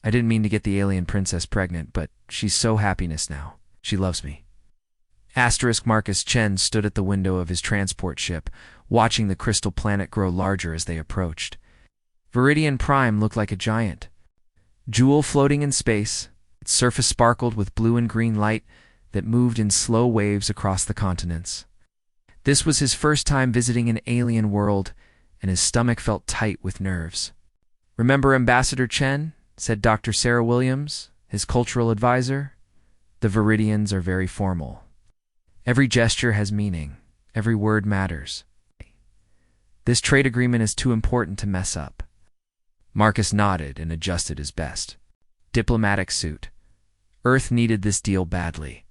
I didn't mean to get the alien princess pregnant, but she's so happiness now. She loves me. Asterisk Marcus Chen stood at the window of his transport ship, watching the crystal planet grow larger as they approached. Viridian Prime looked like a giant jewel floating in space. Its surface sparkled with blue and green light that moved in slow waves across the continents. This was his first time visiting an alien world, and his stomach felt tight with nerves. "Remember Ambassador Chen?" said Dr. Sarah Williams, his cultural advisor. "The Viridians are very formal. Every gesture has meaning. Every word matters. This trade agreement is too important to mess up." Marcus nodded and adjusted his best diplomatic suit. Earth needed this deal badly.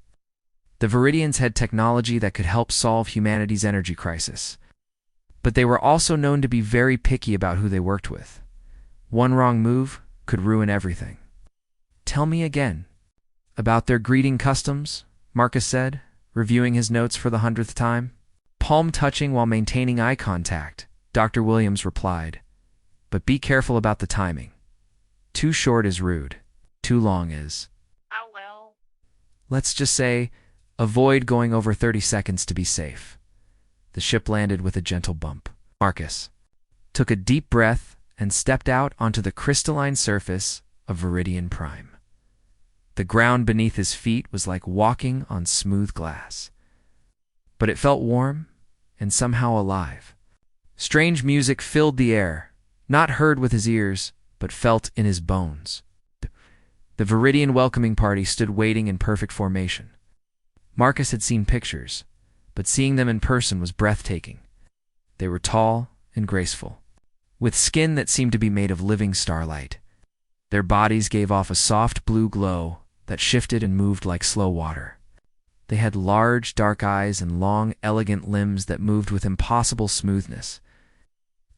The Viridians had technology that could help solve humanity's energy crisis. But they were also known to be very picky about who they worked with. One wrong move could ruin everything. "Tell me again about their greeting customs," Marcus said, reviewing his notes for the 100th time. "Palm touching while maintaining eye contact," Dr. Williams replied. "But be careful about the timing. Too short is rude. Too long is... Oh well. Let's just say, avoid going over 30 seconds to be safe." The ship landed with a gentle bump. Marcus took a deep breath and stepped out onto the crystalline surface of Viridian Prime. The ground beneath his feet was like walking on smooth glass. But it felt warm and somehow alive. Strange music filled the air, not heard with his ears, but felt in his bones. The Viridian welcoming party stood waiting in perfect formation. Marcus had seen pictures, but seeing them in person was breathtaking. They were tall and graceful, with skin that seemed to be made of living starlight. Their bodies gave off a soft blue glow that shifted and moved like slow water. They had large, dark eyes and long, elegant limbs that moved with impossible smoothness.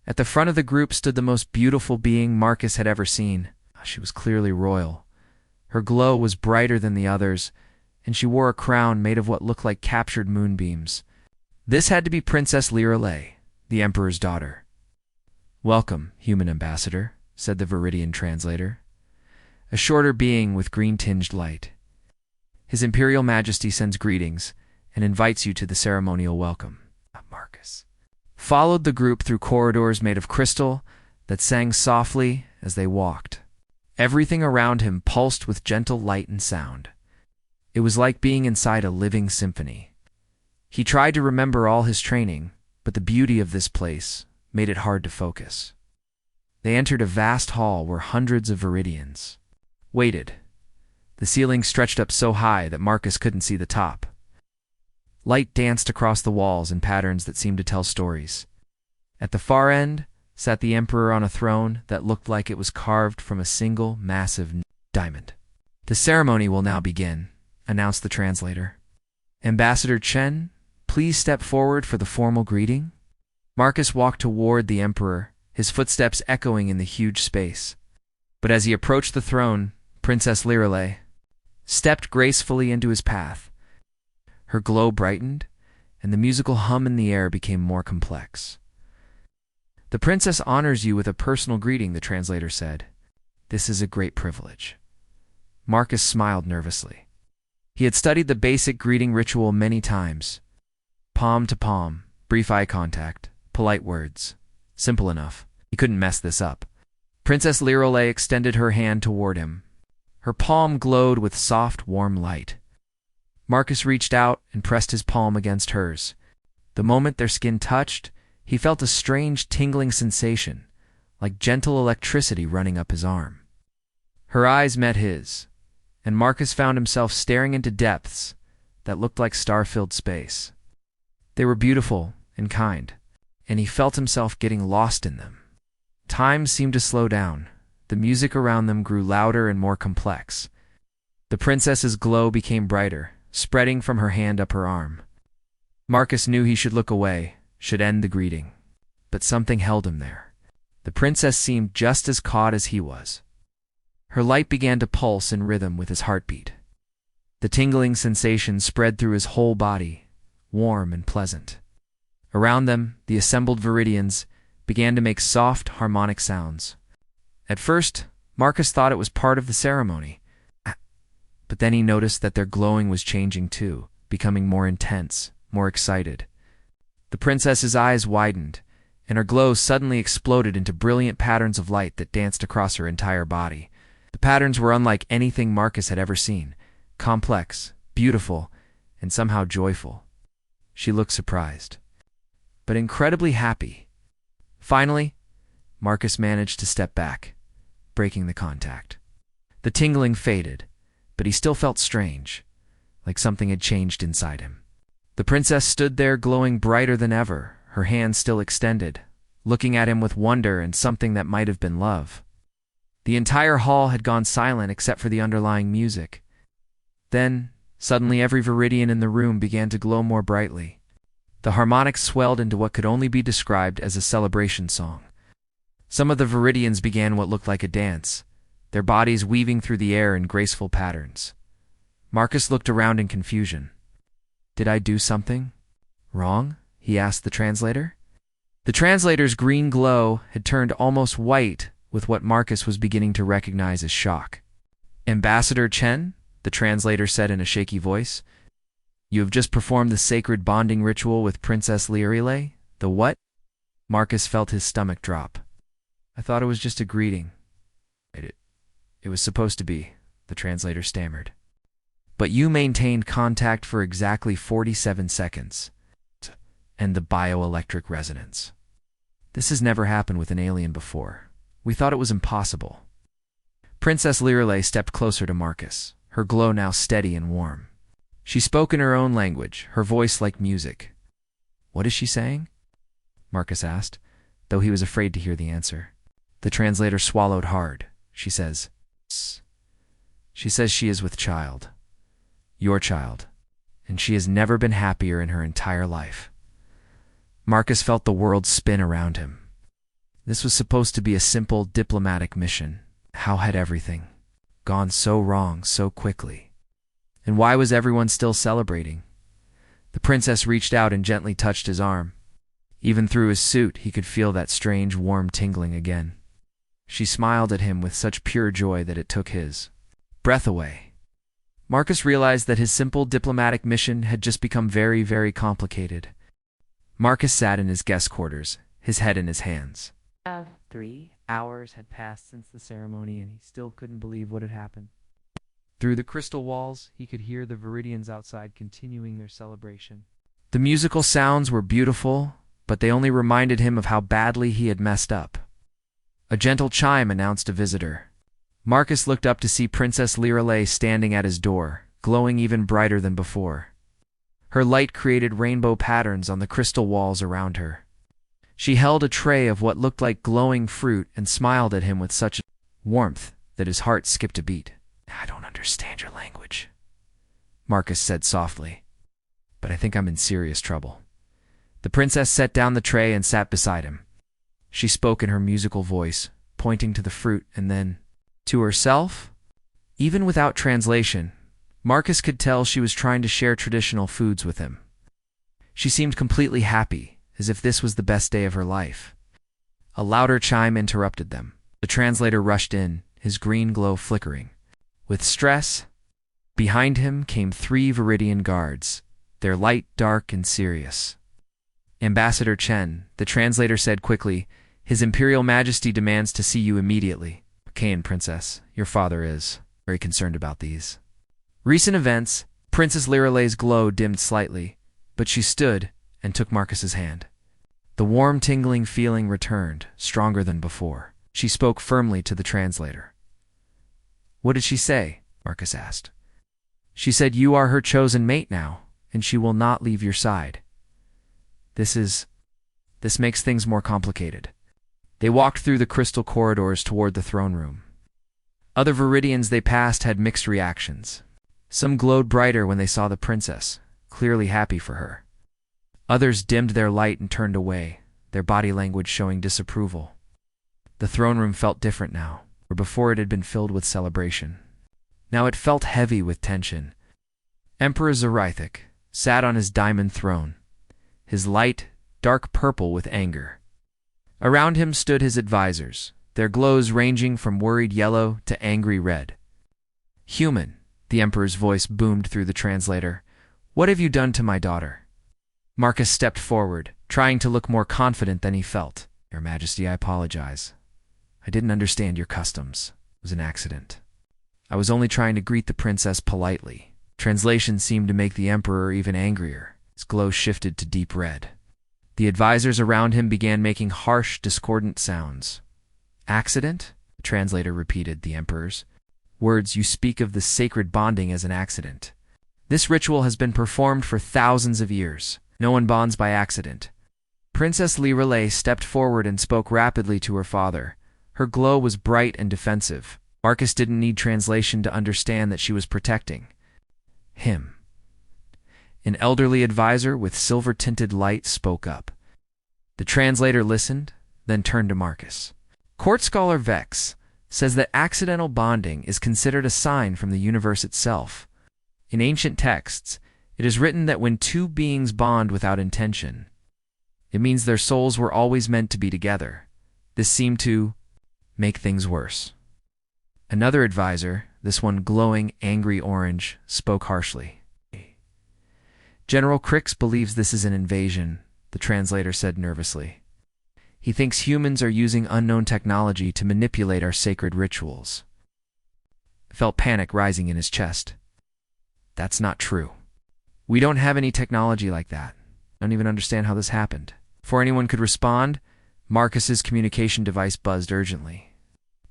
At the front of the group stood the most beautiful being Marcus had ever seen. She was clearly royal. Her glow was brighter than the others, and she wore a crown made of what looked like captured moonbeams. This had to be Princess Lirelei, the Emperor's daughter. "Welcome, human ambassador," said the Viridian translator, a shorter being with green-tinged light. "His Imperial Majesty sends greetings and invites you to the ceremonial welcome." Marcus followed the group through corridors made of crystal that sang softly as they walked. Everything around him pulsed with gentle light and sound. It was like being inside a living symphony. He tried to remember all his training, but the beauty of this place made it hard to focus. They entered a vast hall where hundreds of Viridians waited. The ceiling stretched up so high that Marcus couldn't see the top. Light danced across the walls in patterns that seemed to tell stories. At the far end sat the Emperor on a throne that looked like it was carved from a single massive diamond. "The ceremony will now begin," announced the translator. "Ambassador Chen, please step forward for the formal greeting." Marcus walked toward the Emperor, his footsteps echoing in the huge space. But as he approached the throne, Princess Lirelei stepped gracefully into his path. Her glow brightened, and the musical hum in the air became more complex. "The princess honors you with a personal greeting," the translator said. "This is a great privilege." Marcus smiled nervously. He had studied the basic greeting ritual many times. Palm to palm, brief eye contact, polite words. Simple enough. He couldn't mess this up. Princess Lirelei extended her hand toward him. Her palm glowed with soft, warm light. Marcus reached out and pressed his palm against hers. The moment their skin touched, he felt a strange tingling sensation, like gentle electricity running up his arm. Her eyes met his, and Marcus found himself staring into depths that looked like star-filled space. They were beautiful and kind, and he felt himself getting lost in them. Time seemed to slow down. The music around them grew louder and more complex. The princess's glow became brighter, spreading from her hand up her arm. Marcus knew he should look away, should end the greeting. But something held him there. The princess seemed just as caught as he was. Her light began to pulse in rhythm with his heartbeat. The tingling sensation spread through his whole body, warm and pleasant. Around them, the assembled Viridians began to make soft, harmonic sounds. At first, Marcus thought it was part of the ceremony. But then he noticed that their glowing was changing too, becoming more intense, more excited. The princess's eyes widened, and her glow suddenly exploded into brilliant patterns of light that danced across her entire body. The patterns were unlike anything Marcus had ever seen, complex, beautiful, and somehow joyful. She looked surprised, but incredibly happy. Finally, Marcus managed to step back, breaking the contact. The tingling faded, but he still felt strange, like something had changed inside him. The princess stood there glowing brighter than ever, her hands still extended, looking at him with wonder and something that might have been love. The entire hall had gone silent except for the underlying music. Then, suddenly every viridian in the room began to glow more brightly. The harmonics swelled into what could only be described as a celebration song. Some of the viridians began what looked like a dance, their bodies weaving through the air in graceful patterns. Marcus looked around in confusion. "Did I do something wrong?" he asked the translator. The translator's green glow had turned almost white with what Marcus was beginning to recognize as shock. "Ambassador Chen," the translator said in a shaky voice, "you have just performed the sacred bonding ritual with Princess Lirile." "The what?" Marcus felt his stomach drop. "I thought it was just a greeting." It was supposed to be," the translator stammered. "But you maintained contact for exactly 47 seconds. And the bioelectric resonance. This has never happened with an alien before. We thought it was impossible." Princess Lirile stepped closer to Marcus, her glow now steady and warm. She spoke in her own language, her voice like music. "What is she saying?" Marcus asked, though he was afraid to hear the answer. The translator swallowed hard. She says she is with child. Your child. And she has never been happier in her entire life. Marcus felt the world spin around him. This was supposed to be a simple diplomatic mission. How had everything gone so wrong so quickly? And why was everyone still celebrating? The princess reached out and gently touched his arm. Even through his suit, he could feel that strange, warm tingling again. She smiled at him with such pure joy that it took his breath away. Marcus realized that his simple diplomatic mission had just become very, very complicated. Marcus sat in his guest quarters, his head in his hands. 3 hours had passed since the ceremony, and he still couldn't believe what had happened. Through the crystal walls, he could hear the viridians outside continuing their celebration. The musical sounds were beautiful, but they only reminded him of how badly he had messed up. A gentle chime announced a visitor. Marcus looked up to see Princess Lirile standing at his door, glowing even brighter than before. Her light created rainbow patterns on the crystal walls around her. She held a tray of what looked like glowing fruit and smiled at him with such warmth that his heart skipped a beat. "I don't understand your language," Marcus said softly, "but I think I'm in serious trouble." The princess set down the tray and sat beside him. She spoke in her musical voice, pointing to the fruit and then to herself. Even without translation, Marcus could tell she was trying to share traditional foods with him. She seemed completely happy, as if this was the best day of her life. A louder chime interrupted them. The translator rushed in, his green glow flickering. With stress, behind him came 3 viridian guards, their light dark and serious. "Ambassador Chen," the translator said quickly, "His Imperial Majesty demands to see you immediately." "Kain, Princess, your father is very concerned about these recent events." Princess Lirile's glow dimmed slightly, but she stood and took Marcus's hand. The warm, tingling feeling returned, stronger than before. She spoke firmly to the translator. "What did she say?" Marcus asked. "She said you are her chosen mate now, and she will not leave your side." This makes things more complicated." They walked through the crystal corridors toward the throne room. Other viridians they passed had mixed reactions. Some glowed brighter when they saw the princess, clearly happy for her. Others dimmed their light and turned away, their body language showing disapproval. The throne room felt different now, where before it had been filled with celebration. Now it felt heavy with tension. Emperor Zerithik sat on his diamond throne, his light dark purple with anger. Around him stood his advisors, their glows ranging from worried yellow to angry red. "Human," the Emperor's voice boomed through the translator. "What have you done to my daughter?" Marcus stepped forward, trying to look more confident than he felt. "Your Majesty, I apologize. I didn't understand your customs. It was an accident. I was only trying to greet the princess politely." Translation seemed to make the Emperor even angrier. His glow shifted to deep red. The advisors around him began making harsh, discordant sounds. "Accident?" the translator repeated the Emperor's words. "You speak of the sacred bonding as an accident. This ritual has been performed for thousands of years. No one bonds by accident." Princess Lirelei stepped forward and spoke rapidly to her father. Her glow was bright and defensive. Marcus didn't need translation to understand that she was protecting him. An elderly advisor with silver-tinted light spoke up. The translator listened, then turned to Marcus. "Court scholar Vex says that accidental bonding is considered a sign from the universe itself. In ancient texts, it is written that when two beings bond without intention, it means their souls were always meant to be together. This seemed to make things worse." Another advisor, this one glowing angry orange, spoke harshly. "General Crix believes this is an invasion," the translator said nervously. "He thinks humans are using unknown technology to manipulate our sacred rituals." I felt panic rising in his chest. "That's not true. We don't have any technology like that. I don't even understand how this happened." Before anyone could respond, Marcus's communication device buzzed urgently.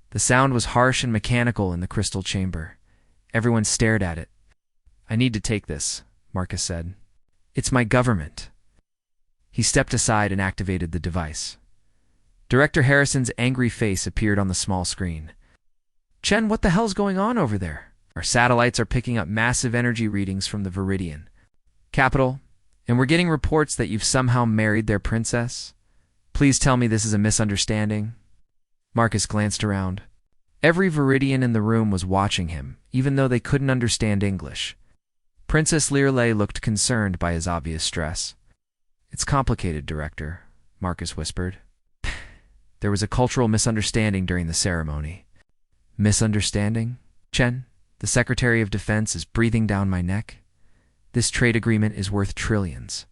The sound was harsh and mechanical in the crystal chamber. Everyone stared at it. "I need to take this," Marcus said. "It's my government." He stepped aside and activated the device. Director Harrison's angry face appeared on the small screen. "Chen, what the hell's going on over there? Our satellites are picking up massive energy readings from the Viridian capital, and we're getting reports that you've somehow married their princess. Please tell me this is a misunderstanding." Marcus glanced around. Every Viridian in the room was watching him, even though they couldn't understand English. Princess Lirelei looked concerned by his obvious stress. "It's complicated, Director," Marcus whispered. "There was a cultural misunderstanding during the ceremony." "Misunderstanding? Chen, the Secretary of Defense is breathing down my neck. This trade agreement is worth trillions.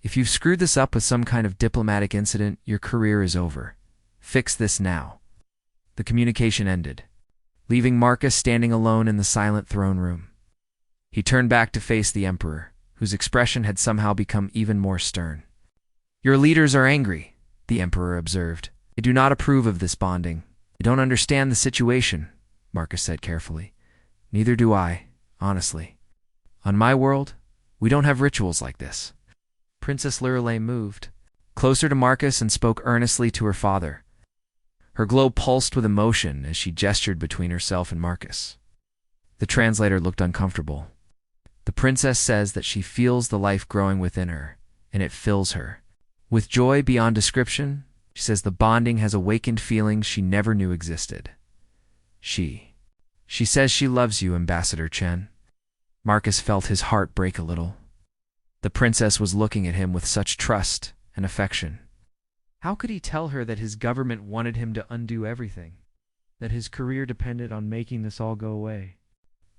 If you've screwed this up with some kind of diplomatic incident, your career is over. Fix this now." The communication ended, leaving Marcus standing alone in the silent throne room. He turned back to face the Emperor, whose expression had somehow become even more stern. "Your leaders are angry," the Emperor observed. "They do not approve of this bonding. They don't understand the situation," Marcus said carefully. "Neither do I, honestly. On my world, we don't have rituals like this." Princess Lirelei moved closer to Marcus and spoke earnestly to her father. Her glow pulsed with emotion as she gestured between herself and Marcus. The translator looked uncomfortable. "The princess says that she feels the life growing within her, and it fills her with joy beyond description. She says the bonding has awakened feelings she never knew existed. She says she loves you, Ambassador Chen." Marcus felt his heart break a little. The princess was looking at him with such trust and affection. How could he tell her that his government wanted him to undo everything? That his career depended on making this all go away?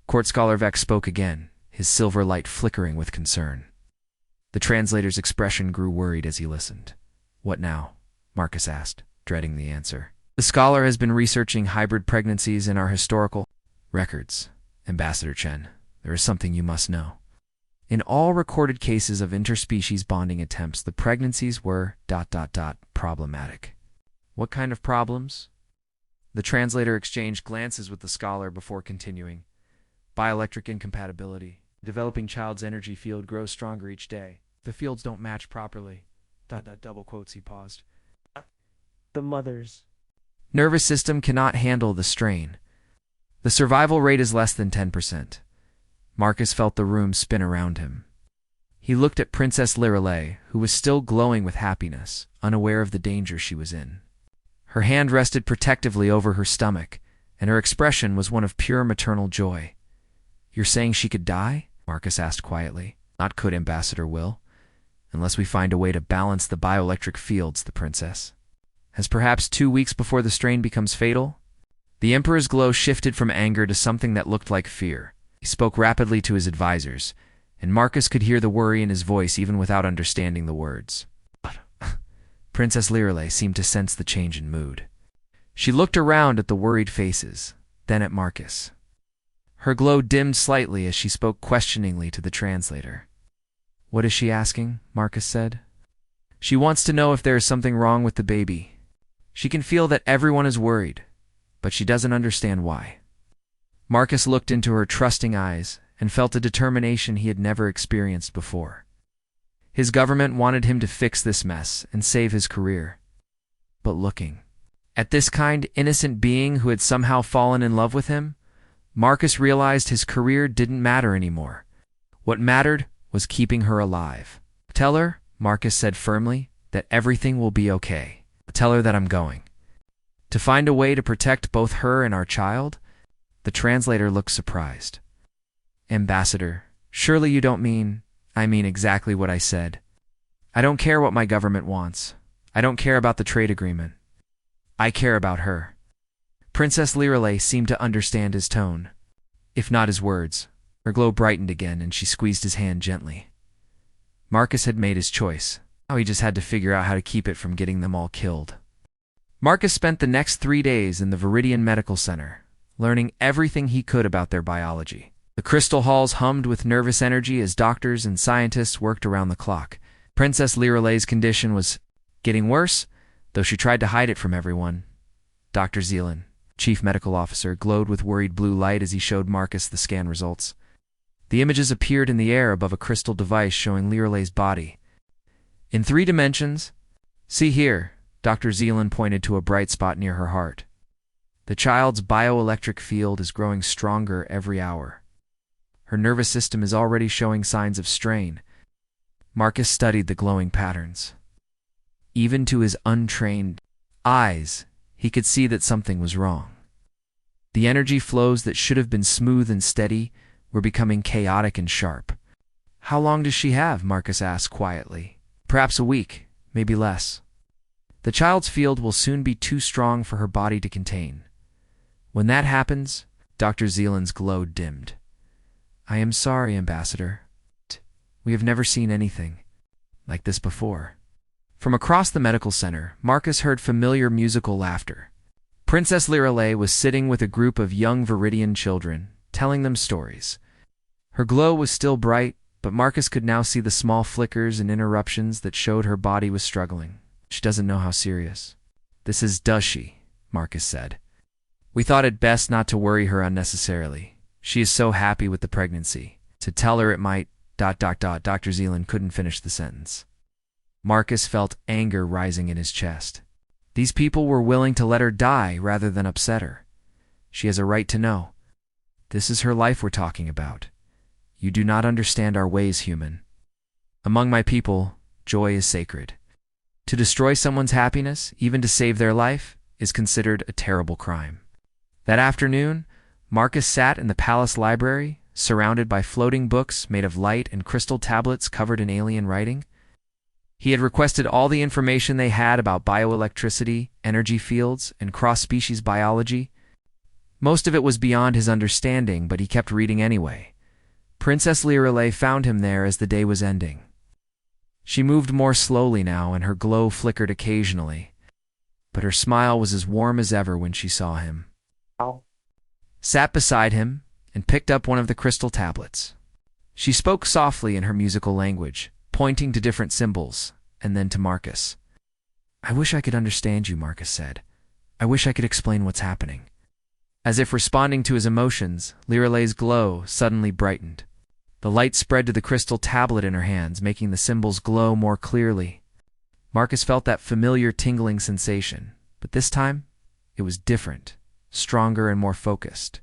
Court Scholar Vex spoke again, his silver light flickering with concern. The translator's expression grew worried as he listened. "What now?" Marcus asked, dreading the answer. "The scholar has been researching hybrid pregnancies in our historical records, Ambassador Chen. There is something you must know. In all recorded cases of interspecies bonding attempts, the pregnancies were ... problematic." "What kind of problems?" The translator exchanged glances with the scholar before continuing. "Bioelectric incompatibility. The developing child's energy field grows stronger each day. The fields don't match properly. ... double quotes." He paused. "The mother's nervous system cannot handle the strain. The survival rate is less than 10%. Marcus felt the room spin around him. He looked at Princess Lirelei, who was still glowing with happiness, unaware of the danger she was in. Her hand rested protectively over her stomach, and her expression was one of pure maternal joy. "You're saying she could die?" Marcus asked quietly. "Not could, Ambassador Will. Unless we find a way to balance the bioelectric fields," the princess as perhaps 2 weeks before the strain becomes fatal? The Emperor's glow shifted from anger to something that looked like fear. He spoke rapidly to his advisors, and Marcus could hear the worry in his voice even without understanding the words. Princess Lirelei seemed to sense the change in mood. She looked around at the worried faces, then at Marcus. Her glow dimmed slightly as she spoke questioningly to the translator. "What is she asking?" Marcus said. "She wants to know if there is something wrong with the baby. She can feel that everyone is worried, but she doesn't understand why." Marcus looked into her trusting eyes and felt a determination he had never experienced before. His government wanted him to fix this mess and save his career. But looking at this kind, innocent being who had somehow fallen in love with him, Marcus realized his career didn't matter anymore. What mattered was keeping her alive. "Tell her," Marcus said firmly, "that everything will be okay. Tell her that I'm going to find a way to protect both her and our child." The translator looked surprised. "Ambassador, surely you don't mean—" "I mean exactly what I said. I don't care what my government wants. I don't care about the trade agreement. I care about her." Princess Lirelei seemed to understand his tone, if not his words. Her glow brightened again, and she squeezed his hand gently. Marcus had made his choice. Now he just had to figure out how to keep it from getting them all killed. Marcus spent the next 3 days in the Viridian Medical Center, learning everything he could about their biology. The crystal halls hummed with nervous energy as doctors and scientists worked around the clock. Princess Lirelei's condition was getting worse, though she tried to hide it from everyone. Dr. Zealand, chief medical officer, glowed with worried blue light as he showed Marcus the scan results. The images appeared in the air above a crystal device showing Lirelei's body. "In 3 dimensions, see here," Dr. Zealand pointed to a bright spot near her heart. "The child's bioelectric field is growing stronger every hour. Her nervous system is already showing signs of strain." Marcus studied the glowing patterns. Even to his untrained eyes, he could see that something was wrong. The energy flows that should have been smooth and steady were becoming chaotic and sharp. "How long does she have?" Marcus asked quietly. "Perhaps a week, maybe less. The child's field will soon be too strong for her body to contain. When that happens," Dr. Zealand's glow dimmed. "I am sorry, Ambassador. We have never seen anything like this before." From across the medical center, Marcus heard familiar musical laughter. Princess Lirelei was sitting with a group of young Viridian children, telling them stories. Her glow was still bright, but Marcus could now see the small flickers and interruptions that showed her body was struggling. "She doesn't know how serious this is, does she?" Marcus said. "We thought it best not to worry her unnecessarily. She is so happy with the pregnancy. To tell her it might... Dr. Zealand couldn't finish the sentence. Marcus felt anger rising in his chest. These people were willing to let her die rather than upset her. She has a right to know. This is her life we're talking about. You do not understand our ways, human. Among my people, joy is sacred. To destroy someone's happiness, even to save their life, is considered a terrible crime." That afternoon, Marcus sat in the palace library, surrounded by floating books made of light and crystal tablets covered in alien writing. He had requested all the information they had about bioelectricity, energy fields, and cross-species biology. Most of it was beyond his understanding, but he kept reading anyway. Princess Lirelei found him there as the day was ending. She moved more slowly now, and her glow flickered occasionally, but her smile was as warm as ever when she saw him. Sat beside him and picked up one of the crystal tablets. She spoke softly in her musical language, pointing to different symbols, and then to Marcus. "I wish I could understand you," Marcus said. "I wish I could explain what's happening." As if responding to his emotions, Lirelei's glow suddenly brightened. The light spread to the crystal tablet in her hands, making the symbols glow more clearly. Marcus felt that familiar tingling sensation, but this time it was different, stronger and more focused.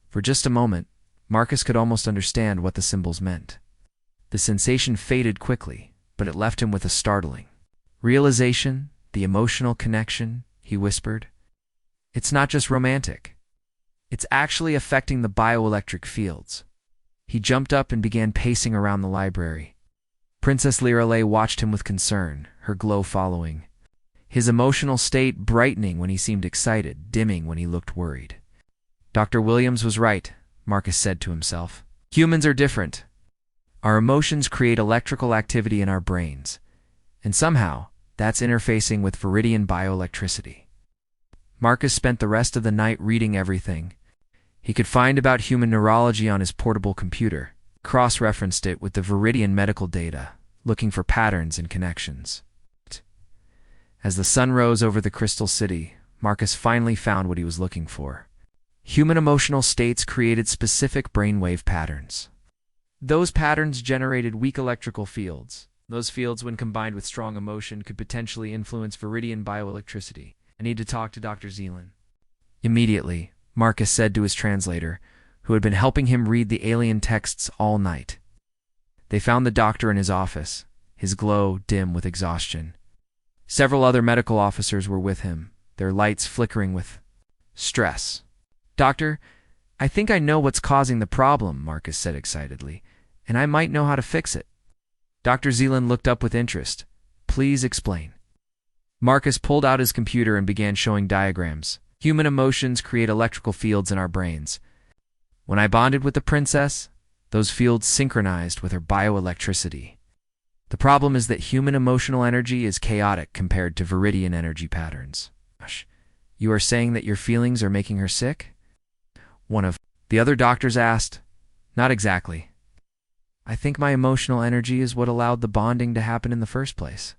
For just a moment, Marcus could almost understand what the symbols meant. The sensation faded quickly, but it left him with a startling realization, the emotional connection, he whispered. "It's not just romantic. It's actually affecting the bioelectric fields." He jumped up and began pacing around the library. Princess Lirelei watched him with concern, her glow following his emotional state brightening when he seemed excited, dimming when he looked worried. Dr. Williams was right, Marcus said to himself. Humans are different. Our emotions create electrical activity in our brains, and somehow that's interfacing with viridian bioelectricity. Marcus spent the rest of the night reading everything he could find about human neurology on his portable computer, cross-referenced it with the viridian medical data, looking for patterns and connections. As the sun rose over the Crystal City, Marcus finally found what he was looking for. Human emotional states created specific brainwave patterns. Those patterns generated weak electrical fields. Those fields, when combined with strong emotion, could potentially influence viridian bioelectricity. I need to talk to Dr. Zealand. Immediately, Marcus said to his translator, who had been helping him read the alien texts all night. They found the doctor in his office, his glow dim with exhaustion. Several other medical officers were with him, their lights flickering with stress. Doctor, I think I know what's causing the problem, Marcus said excitedly, and I might know how to fix it. Dr. Zealand looked up with interest. Please explain. Marcus pulled out his computer and began showing diagrams. Human emotions create electrical fields in our brains. When I bonded with the princess, those fields synchronized with her bioelectricity. The problem is that human emotional energy is chaotic compared to viridian energy patterns. You are saying that your feelings are making her sick? One of the other doctors asked. Not exactly. I think my emotional energy is what allowed the bonding to happen in the first place.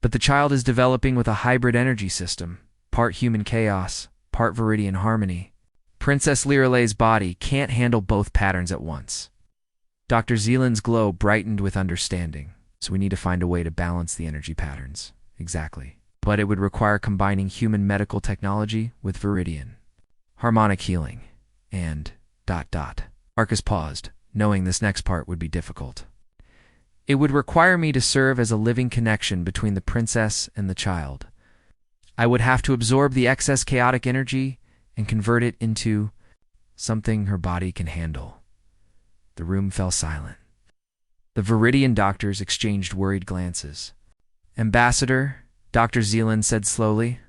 But the child is developing with a hybrid energy system, part human chaos, part viridian harmony. Princess Liralay's body can't handle both patterns at once. Dr. Zealand's glow brightened with understanding, so we need to find a way to balance the energy patterns. Exactly. But it would require combining human medical technology with viridian harmonic healing, and ... Marcus paused, knowing this next part would be difficult. It would require me to serve as a living connection between the princess and the child. I would have to absorb the excess chaotic energy and convert it into something her body can handle. The room fell silent. The viridian doctors exchanged worried glances. Ambassador, Dr. Zealand said slowly,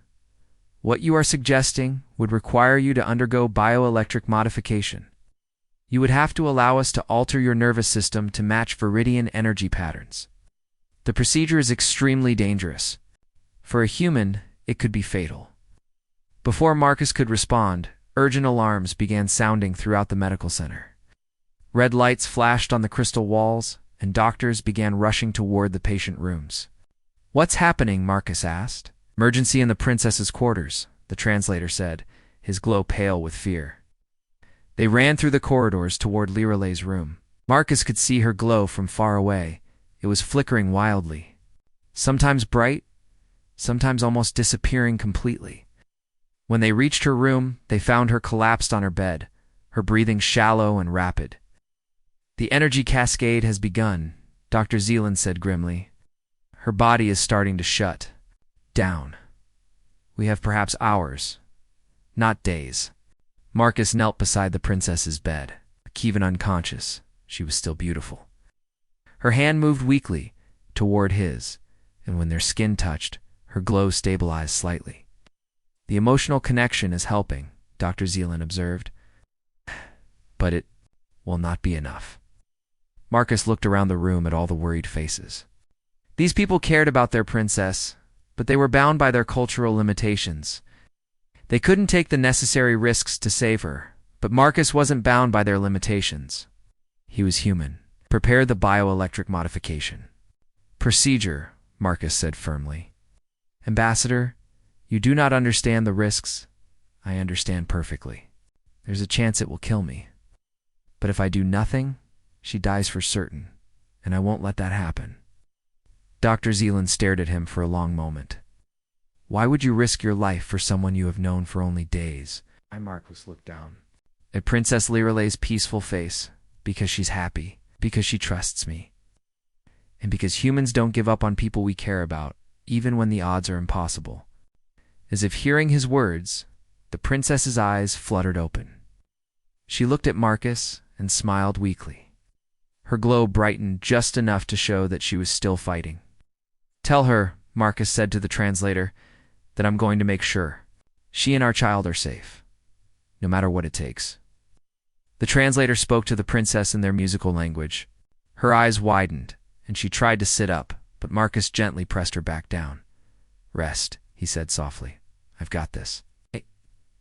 what you are suggesting would require you to undergo bioelectric modification. You would have to allow us to alter your nervous system to match viridian energy patterns. The procedure is extremely dangerous. For a human, it could be fatal. Before Marcus could respond, urgent alarms began sounding throughout the medical center. Red lights flashed on the crystal walls, and doctors began rushing toward the patient rooms. What's happening? Marcus asked. Emergency in the princess's quarters, the translator said, his glow pale with fear. They ran through the corridors toward Liralay's room. Marcus could see her glow from far away. It was flickering wildly, sometimes bright, sometimes almost disappearing completely. When they reached her room, they found her collapsed on her bed, her breathing shallow and rapid. The energy cascade has begun, Dr. Zealand said grimly. Her body is starting to shut down. We have perhaps hours, not days. Marcus knelt beside the princess's bed. Even unconscious, she was still beautiful. Her hand moved weakly toward his, and when their skin touched, her glow stabilized slightly. The emotional connection is helping, Dr. Zealand observed. But it will not be enough. Marcus looked around the room at all the worried faces. These people cared about their princess, but they were bound by their cultural limitations. They couldn't take the necessary risks to save her, but Marcus wasn't bound by their limitations. He was human. Prepare the bioelectric modification. Procedure, Marcus said firmly. Ambassador, you do not understand the risks. I understand perfectly. There's a chance it will kill me. But if I do nothing, she dies for certain, and I won't let that happen. Dr. Zealand stared at him for a long moment. Why would you risk your life for someone you have known for only days? Marcus looked down at Princess Liralay's peaceful face. Because she's happy, because she trusts me, and because humans don't give up on people we care about, even when the odds are impossible. As if hearing his words, the princess's eyes fluttered open. She looked at Marcus and smiled weakly. Her glow brightened just enough to show that she was still fighting. Tell her, Marcus said to the translator, that I'm going to make sure she and our child are safe, no matter what it takes. The translator spoke to the princess in their musical language. Her eyes widened, and she tried to sit up, but Marcus gently pressed her back down. "Rest," he said softly. "I've got this."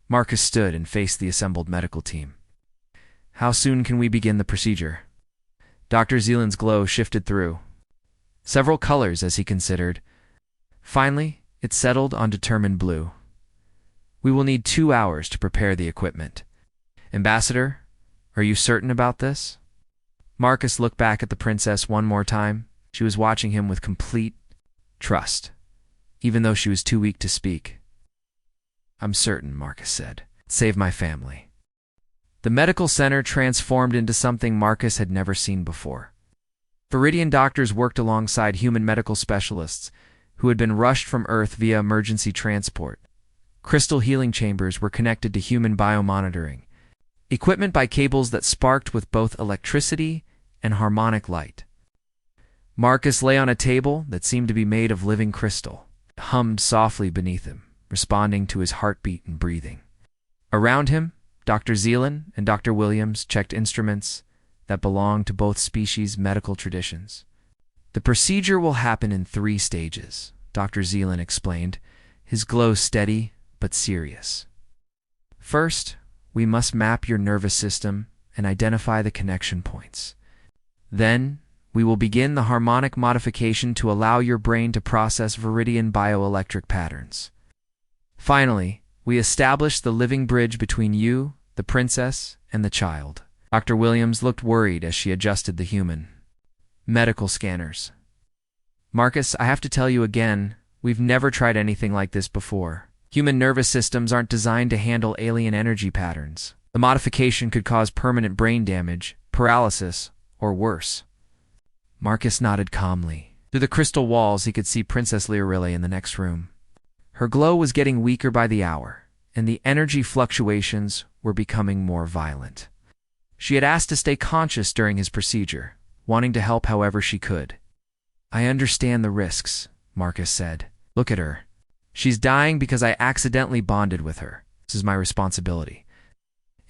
Marcus stood and faced the assembled medical team. "How soon can we begin the procedure?" Dr. Zealand's glow shifted through several colors as he considered. Finally, it settled on determined blue. "We will need 2 hours to prepare the equipment. Ambassador, are you certain about this?" Marcus looked back at the princess one more time. She was watching him with complete trust, even though she was too weak to speak. "I'm certain," Marcus said. "Save my family." The medical center transformed into something Marcus had never seen before. Viridian doctors worked alongside human medical specialists who had been rushed from Earth via emergency transport. Crystal healing chambers were connected to human biomonitoring, equipment by cables that sparked with both electricity and harmonic light. Marcus lay on a table that seemed to be made of living crystal. It hummed softly beneath him, responding to his heartbeat and breathing. Around him, Dr. Zealand and Dr. Williams checked instruments that belonged to both species' medical traditions. "The procedure will happen in 3 stages," Dr. Zealand explained, his glow steady but serious. "First, we must map your nervous system and identify the connection points. Then, we will begin the harmonic modification to allow your brain to process viridian bioelectric patterns. Finally, we establish the living bridge between you, the princess, and the child." Dr. Williams looked worried as she adjusted the human medical scanners. "Marcus, I have to tell you again, we've never tried anything like this before. Human nervous systems aren't designed to handle alien energy patterns. The modification could cause permanent brain damage, paralysis, or worse." Marcus nodded calmly. Through the crystal walls, he could see Princess Lirelei in the next room. Her glow was getting weaker by the hour, and the energy fluctuations were becoming more violent. She had asked to stay conscious during his procedure, wanting to help however she could. "I understand the risks," Marcus said. "Look at her. She's dying because I accidentally bonded with her. This is my responsibility."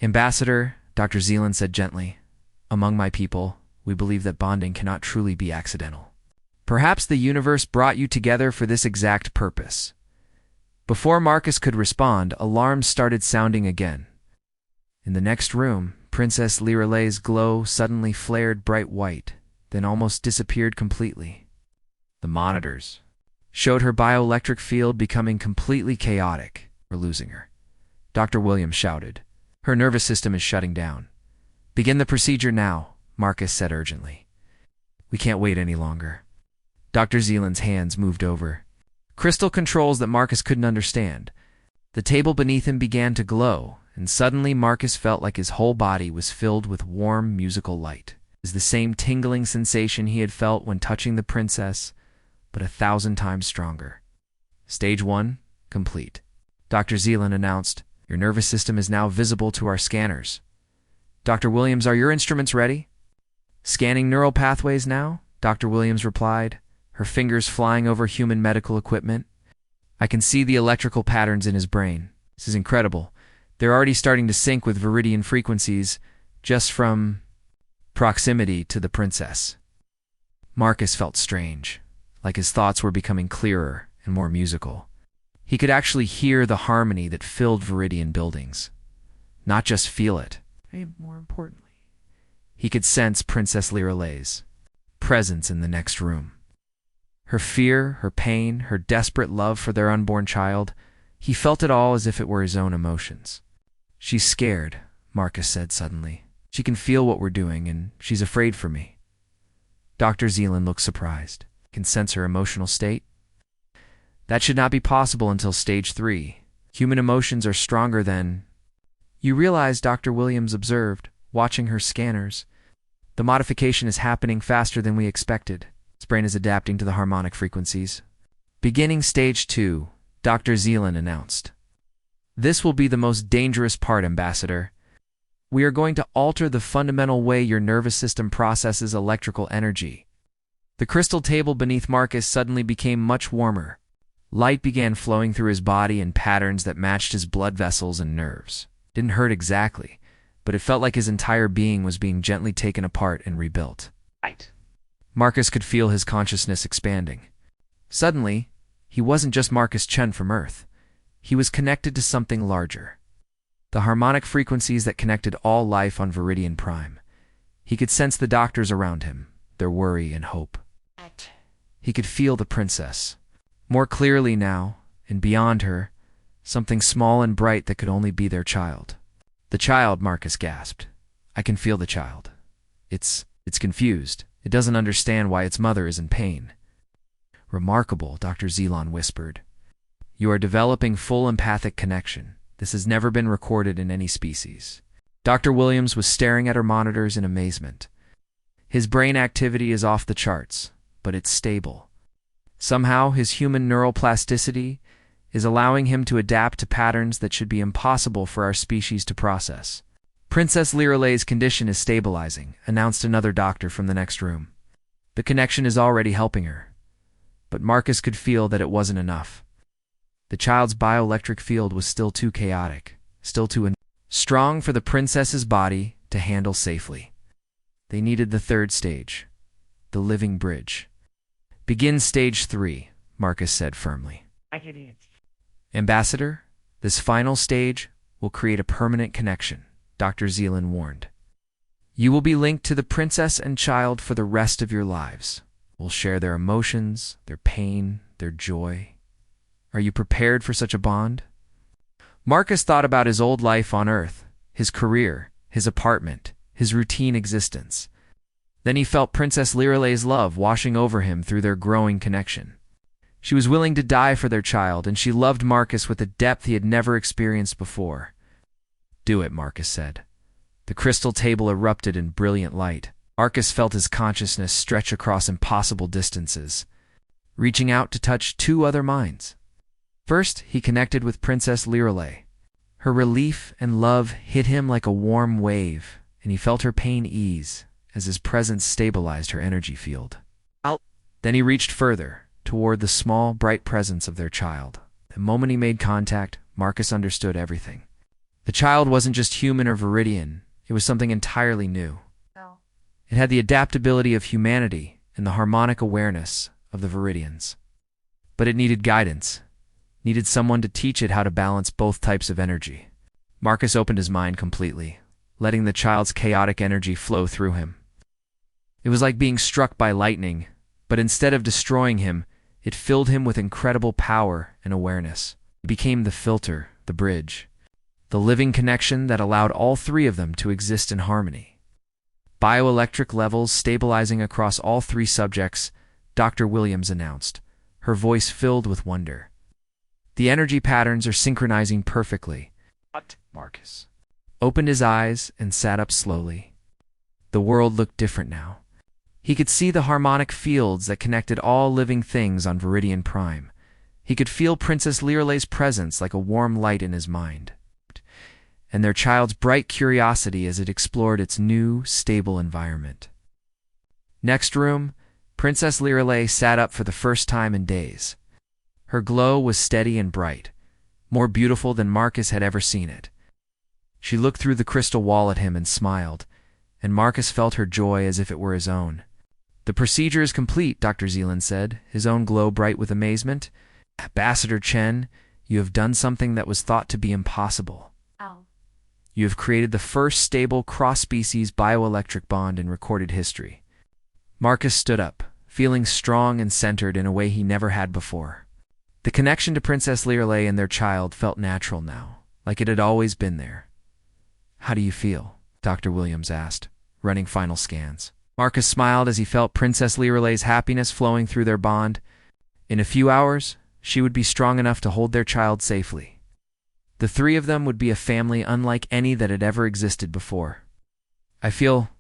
"Ambassador," Dr. Zealand said gently, "among my people, we believe that bonding cannot truly be accidental. Perhaps the universe brought you together for this exact purpose." Before Marcus could respond, alarms started sounding again. In the next room, Princess Lirelei's glow suddenly flared bright white, then almost disappeared completely. The monitors showed her bioelectric field becoming completely chaotic. "We're losing her," Dr. Williams shouted. "Her nervous system is shutting down." "Begin the procedure now," Marcus said urgently. "We can't wait any longer." Dr. Zealand's hands moved over crystal controls that Marcus couldn't understand. The table beneath him began to glow, and suddenly Marcus felt like his whole body was filled with warm musical light. It was the same tingling sensation he had felt when touching the princess, but 1,000 times stronger. "Stage 1, complete," Dr. Zealand announced. "Your nervous system is now visible to our scanners." "Dr. Williams, are your instruments ready?" "Scanning neural pathways now," Dr. Williams replied, her fingers flying over human medical equipment. "I can see the electrical patterns in his brain. This is incredible. They're already starting to sync with viridian frequencies just from proximity to the princess." Marcus felt strange, like his thoughts were becoming clearer and more musical. He could actually hear the harmony that filled viridian buildings, not just feel it. And more importantly, he could sense Princess Lirelei's presence in the next room. Her fear, her pain, her desperate love for their unborn child, he felt it all as if it were his own emotions. "She's scared," Marcus said suddenly. "She can feel what we're doing, and she's afraid for me." Dr. Zealand looked surprised. "Can sense her emotional state?" "That should not be possible until stage 3. Human emotions are stronger than—" "You realize," Dr. Williams observed, watching her scanners, "the modification is happening faster than we expected. His brain is adapting to the harmonic frequencies." "Beginning stage 2, Dr. Zealand announced. "This will be the most dangerous part, Ambassador. We are going to alter the fundamental way your nervous system processes electrical energy." The crystal table beneath Marcus suddenly became much warmer, Light began flowing through his body in patterns that matched his blood vessels and nerves. Didn't hurt exactly, but it felt like his entire being was being gently taken apart and rebuilt. Right. Marcus could feel his consciousness expanding. Suddenly, he wasn't just Marcus Chen from Earth. He was connected to something larger. The harmonic frequencies that connected all life on Viridian Prime. He could sense the doctors around him, their worry and hope. He could feel the princess. More clearly now, and beyond her, something small and bright that could only be their child. The child, Marcus gasped. I can feel the child. It's confused. It doesn't understand why its mother is in pain. Remarkable, Dr. Zelon whispered. You are developing full empathic connection. This has never been recorded in any species. Dr. Williams was staring at her monitors in amazement. His brain activity is off the charts, but it's stable. Somehow, his human neural plasticity is allowing him to adapt to patterns that should be impossible for our species to process. Princess Liralay's condition is stabilizing, announced another doctor from the next room. The connection is already helping her. But Marcus could feel that it wasn't enough. The child's bioelectric field was still too chaotic, still too strong for the princess's body to handle safely. They needed the third stage, the living bridge. Begin stage 3, Marcus said firmly. I get it. Ambassador, this final stage will create a permanent connection, Dr. Zelon warned. You will be linked to the princess and child for the rest of your lives. We'll share their emotions, their pain, their joy. Are you prepared for such a bond? Marcus thought about his old life on Earth, his career, his apartment, his routine existence. Then he felt Princess Liralay's love washing over him through their growing connection. She was willing to die for their child, and she loved Marcus with a depth he had never experienced before. Do it, Marcus said. The crystal table erupted in brilliant light. Marcus felt his consciousness stretch across impossible distances, reaching out to touch 2 other minds. First, he connected with Princess Liralay. Her relief and love hit him like a warm wave, and he felt her pain ease as his presence stabilized her energy field. Then he reached further, toward the small, bright presence of their child. The moment he made contact, Marcus understood everything. The child wasn't just human or Viridian, it was something entirely new. No. It had the adaptability of humanity and the harmonic awareness of the Viridians. But it needed guidance, needed someone to teach it how to balance both types of energy. Marcus opened his mind completely, letting the child's chaotic energy flow through him. It was like being struck by lightning, but instead of destroying him, it filled him with incredible power and awareness. It became the filter, the bridge, the living connection that allowed all 3 of them to exist in harmony. Bioelectric levels stabilizing across all 3 subjects, Dr. Williams announced, her voice filled with wonder. The energy patterns are synchronizing perfectly. What? Marcus opened his eyes and sat up slowly. The world looked different now. He could see the harmonic fields that connected all living things on Viridian Prime. He could feel Princess Liralay's presence like a warm light in his mind, and their child's bright curiosity as it explored its new, stable environment. Next room, Princess Liralay sat up for the first time in days. Her glow was steady and bright, more beautiful than Marcus had ever seen it. She looked through the crystal wall at him and smiled, and Marcus felt her joy as if it were his own. The procedure is complete, Dr. Zelon said, his own glow bright with amazement. Ambassador Chen, you have done something that was thought to be impossible. Oh. You have created the first stable cross-species bioelectric bond in recorded history. Marcus stood up, feeling strong and centered in a way he never had before. The connection to Princess Liralay and their child felt natural now, like it had always been there. How do you feel? Dr. Williams asked, running final scans. Marcus smiled as he felt Princess Liralay's happiness flowing through their bond. In a few hours, she would be strong enough to hold their child safely. The 3 of them would be a family unlike any that had ever existed before. I feel,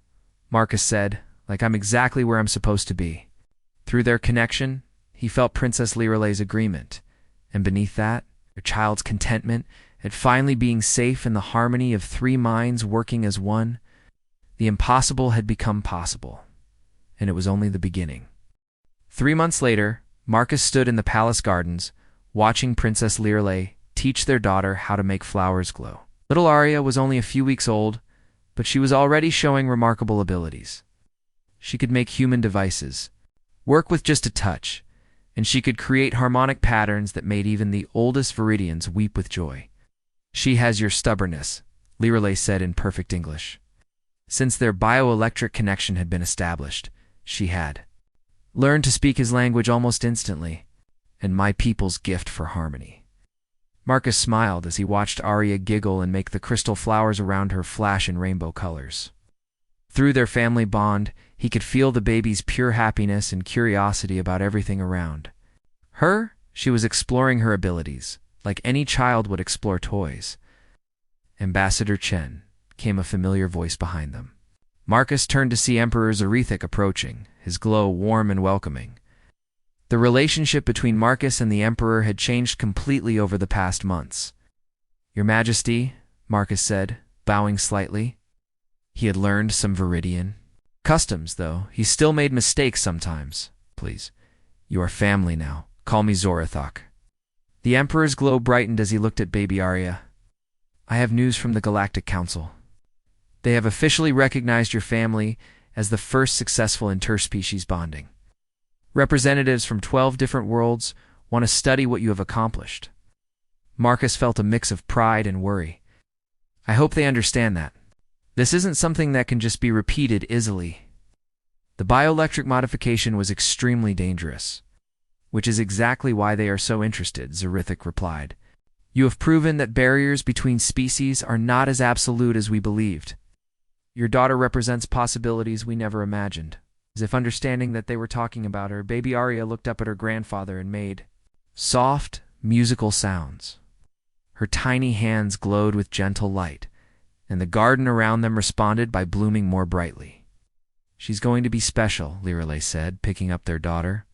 Marcus said, like I'm exactly where I'm supposed to be. Through their connection, he felt Princess Liralay's agreement, and beneath that, their child's contentment at finally being safe in the harmony of 3 minds working as one. The impossible had become possible, and it was only the beginning. 3 months later, Marcus stood in the palace gardens, watching Princess Lirley teach their daughter how to make flowers glow. Little Arya was only a few weeks old, but she was already showing remarkable abilities. She could make human devices, work with just a touch, and she could create harmonic patterns that made even the oldest Viridians weep with joy. "She has your stubbornness," Lirley said in perfect English. Since their bioelectric connection had been established, she had learned to speak his language almost instantly, and my people's gift for harmony. Marcus smiled as he watched Arya giggle and make the crystal flowers around her flash in rainbow colors. Through their family bond, he could feel the baby's pure happiness and curiosity about everything around. She was exploring her abilities, like any child would explore toys. "Ambassador Chen," came a familiar voice behind them. Marcus turned to see Emperor Xerethik approaching, his glow warm and welcoming. The relationship between Marcus and the Emperor had changed completely over the past months. "Your Majesty," Marcus said, bowing slightly. He had learned some Viridian customs, though he still made mistakes sometimes. "Please, you are family now. Call me Xerethik." The Emperor's glow brightened as he looked at baby Arya. "I have news from the Galactic Council. They have officially recognized your family as the first successful interspecies bonding. Representatives from 12 different worlds want to study what you have accomplished." Marcus felt a mix of pride and worry. "I hope they understand that. This isn't something that can just be repeated easily. The bioelectric modification was extremely dangerous, which is exactly why they are so interested," Xerethik replied. "You have proven that barriers between species are not as absolute as we believed. Your daughter represents possibilities we never imagined." As if understanding that they were talking about her, baby Arya looked up at her grandfather and made soft, musical sounds. Her tiny hands glowed with gentle light, and the garden around them responded by blooming more brightly. "She's going to be special," Lirley said, picking up their daughter.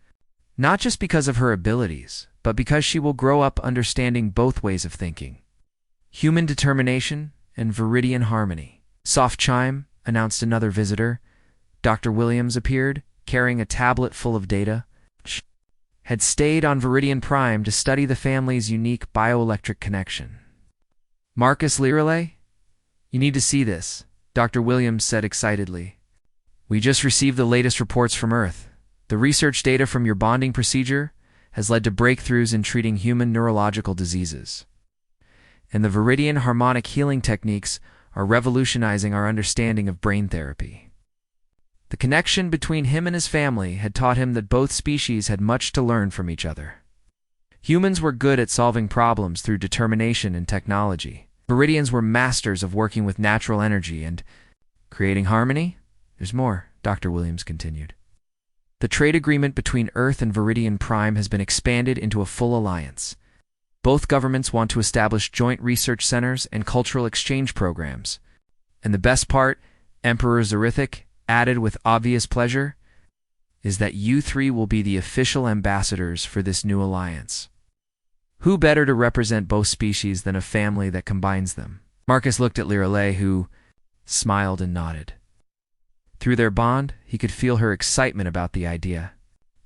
"Not just because of her abilities, but because she will grow up understanding both ways of thinking. Human determination and Viridian harmony." "Soft chime," announced another visitor. Dr. Williams appeared, carrying a tablet full of data. She had stayed on Viridian Prime to study the family's unique bioelectric connection. "Marcus Lirley, you need to see this," Dr. Williams said excitedly. "We just received the latest reports from Earth. The research data from your bonding procedure has led to breakthroughs in treating human neurological diseases. And the Viridian harmonic healing techniques are revolutionizing our understanding of brain therapy." The connection between him and his family had taught him that both species had much to learn from each other. Humans were good at solving problems through determination and technology. Viridians were masters of working with natural energy and creating harmony. "There's more," Dr. Williams continued. "The trade agreement between Earth and Viridian Prime has been expanded into a full alliance. Both governments want to establish joint research centers and cultural exchange programs. And the best part," Emperor Xerethik added with obvious pleasure, "is that you three will be the official ambassadors for this new alliance. Who better to represent both species than a family that combines them?" Marcus looked at Lirley, who smiled and nodded. Through their bond, he could feel her excitement about the idea.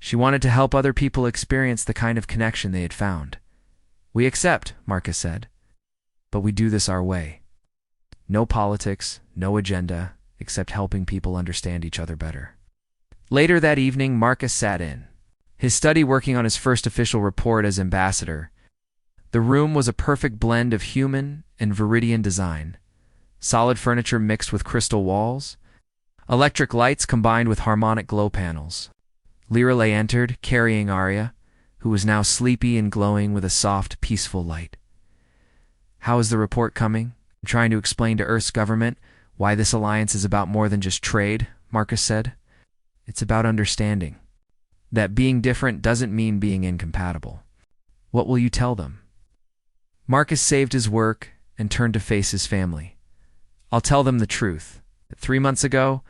She wanted to help other people experience the kind of connection they had found. "We accept," Marcus said, "but we do this our way. No politics, no agenda, except helping people understand each other better." Later that evening, Marcus sat in his study working on his first official report as ambassador. The room was a perfect blend of human and Viridian design. Solid furniture mixed with crystal walls, electric lights combined with harmonic glow panels. Lirley entered, carrying Arya, who was now sleepy and glowing with a soft, peaceful light. "How is the report coming?" "I'm trying to explain to Earth's government why this alliance is about more than just trade," Marcus said. "It's about understanding that being different doesn't mean being incompatible." "What will you tell them?" Marcus saved his work and turned to face his family. "I'll tell them the truth. 3 months ago,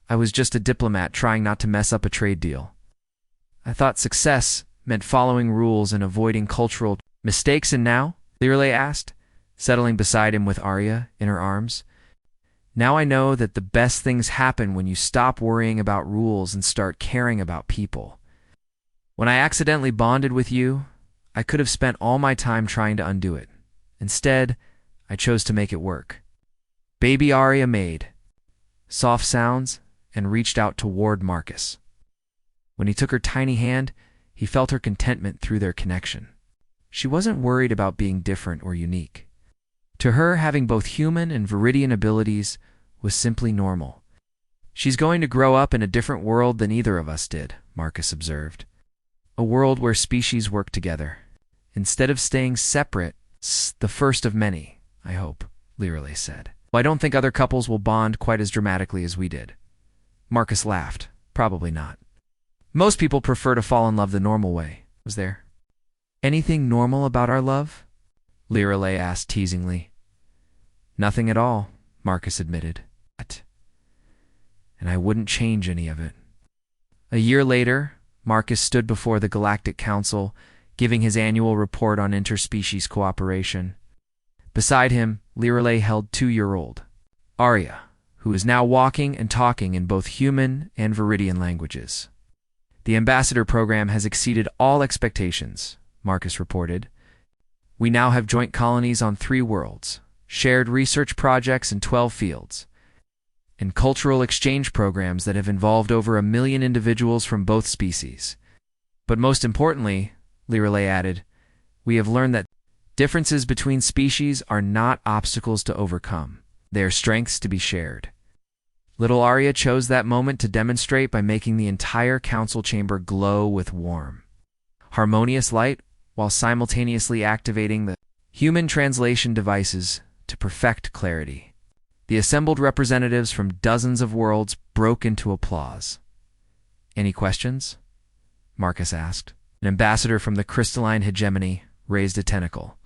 I was just a diplomat trying not to mess up a trade deal. I thought success meant following rules and avoiding cultural mistakes, and now?" Lirley asked, settling beside him with Arya in her arms. "Now I know that the best things happen when you stop worrying about rules and start caring about people. When I accidentally bonded with you, I could have spent all my time trying to undo it. Instead, I chose to make it work. Baby Arya made soft sounds and reached out toward Marcus. When he took her tiny hand, he felt her contentment through their connection. She wasn't worried about being different or unique. To her, having both human and Viridian abilities was simply normal. She's going to grow up in a different world than either of us did, Marcus observed. A world where species work together. Instead of staying separate, the first of many, I hope, Lirale said. Well, I don't think other couples will bond quite as dramatically as we did. Marcus laughed. Probably not. Most people prefer to fall in love the normal way. Was there anything normal about our love? Lirale asked teasingly. Nothing at all, Marcus admitted. And I wouldn't change any of it. A year later, Marcus stood before the Galactic Council, giving his annual report on interspecies cooperation. Beside him, Lirale held 2-year-old Arya, who is now walking and talking in both human and Viridian languages. The ambassador program has exceeded all expectations, Marcus reported. We now have joint colonies on 3 worlds, shared research projects in 12 fields, and cultural exchange programs that have involved over 1 million individuals from both species. But most importantly, Lirale added, we have learned that differences between species are not obstacles to overcome. They are strengths to be shared. Little Arya chose that moment to demonstrate by making the entire council chamber glow with warm, harmonious light while simultaneously activating the human translation devices to perfect clarity. The assembled representatives from dozens of worlds broke into applause. Any questions? Marcus asked. An ambassador from the crystalline hegemony raised a tentacle.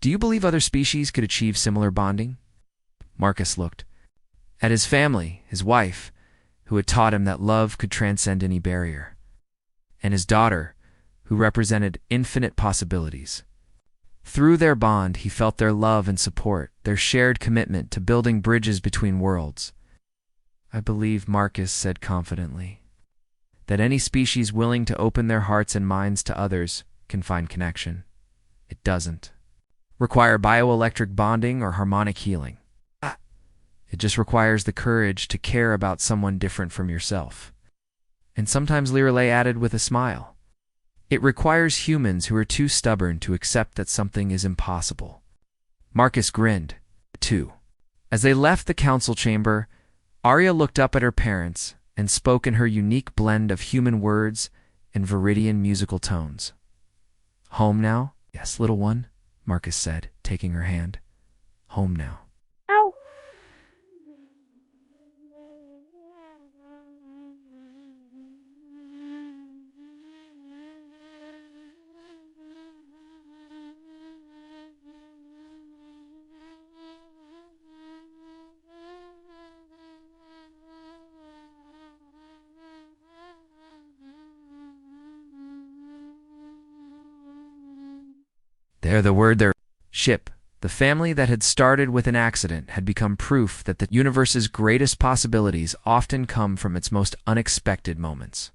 Do you believe other species could achieve similar bonding? Marcus looked at his family, his wife, who had taught him that love could transcend any barrier, and his daughter, who represented infinite possibilities. Through their bond, he felt their love and support, their shared commitment to building bridges between worlds. I believe, Marcus said confidently, that any species willing to open their hearts and minds to others can find connection. It doesn't require bioelectric bonding or harmonic healing. It just requires the courage to care about someone different from yourself. And sometimes Lirale added with a smile, it requires humans who are too stubborn to accept that something is impossible. Marcus grinned, too. As they left the council chamber, Arya looked up at her parents and spoke in her unique blend of human words and Viridian musical tones. Home now? Yes, little one, Marcus said, taking her hand. Home now. Ow! Their ship, the family that had started with an accident, had become proof that the universe's greatest possibilities often come from its most unexpected moments.